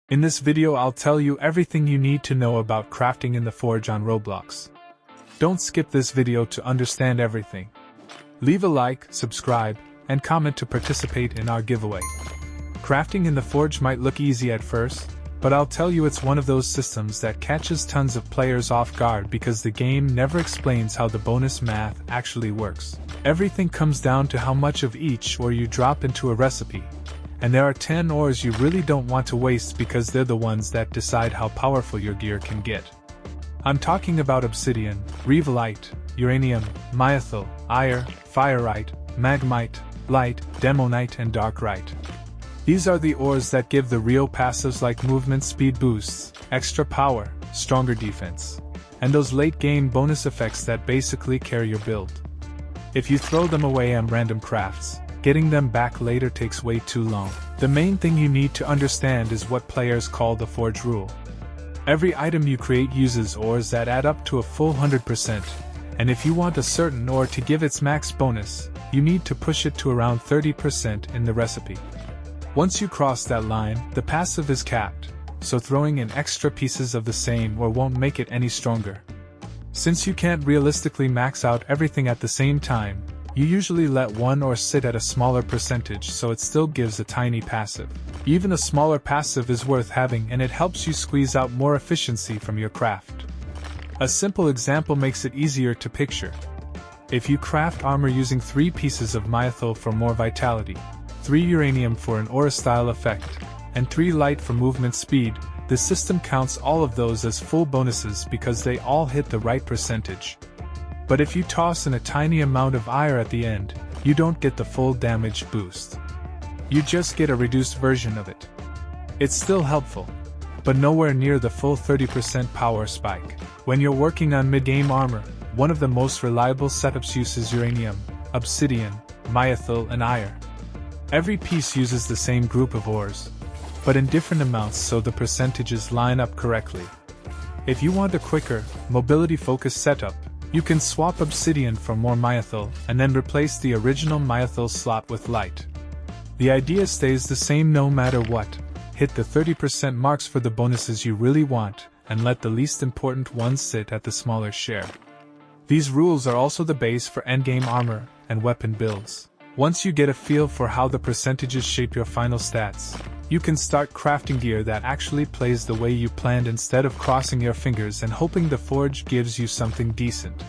In this video I'll tell you everything you need to know about crafting in the Forge on Roblox. Don't skip this video to understand everything. Leave a like, subscribe, and comment to participate in our giveaway. Crafting in the Forge might look easy at first, but I'll tell you it's one of those systems that catches tons of players off guard because the game never explains how the bonus math actually works. Everything comes down to how much of each ore you drop into a recipe. And there are 10 ores you really don't want to waste because they're the ones that decide how powerful your gear can get. I'm talking about obsidian, revelite, uranium, myethil, iron, firite, magmite, light, demonite and darkrite. These are the ores that give the real passives like movement speed boosts, extra power, stronger defense, and those late game bonus effects that basically carry your build. If you throw them away on random crafts, getting them back later takes way too long. The main thing you need to understand is what players call the Forge rule. Every item you create uses ores that add up to a full 100%, and if you want a certain ore to give its max bonus, you need to push it to around 30% in the recipe. Once you cross that line, the passive is capped, so throwing in extra pieces of the same ore won't make it any stronger. Since you can't realistically max out everything at the same time, you usually let one ore sit at a smaller percentage so it still gives a tiny passive. Even a smaller passive is worth having and it helps you squeeze out more efficiency from your craft. A simple example makes it easier to picture. If you craft armor using 3 pieces of myethil for more vitality, 3 uranium for an aura style effect, and 3 light for movement speed, the system counts all of those as full bonuses because they all hit the right percentage. But if you toss in a tiny amount of iron at the end, you don't get the full damage boost. You just get a reduced version of it. It's still helpful, but nowhere near the full 30% power spike. When you're working on mid-game armor, one of the most reliable setups uses uranium, obsidian, myethil, and iron. Every piece uses the same group of ores, but in different amounts so the percentages line up correctly. If you want a quicker, mobility-focused setup, you can swap obsidian for more myethil and then replace the original myethil slot with light. The idea stays the same no matter what. Hit the 30% marks for the bonuses you really want and let the least important ones sit at the smaller share. These rules are also the base for endgame armor and weapon builds. Once you get a feel for how the percentages shape your final stats, you can start crafting gear that actually plays the way you planned instead of crossing your fingers and hoping the Forge gives you something decent.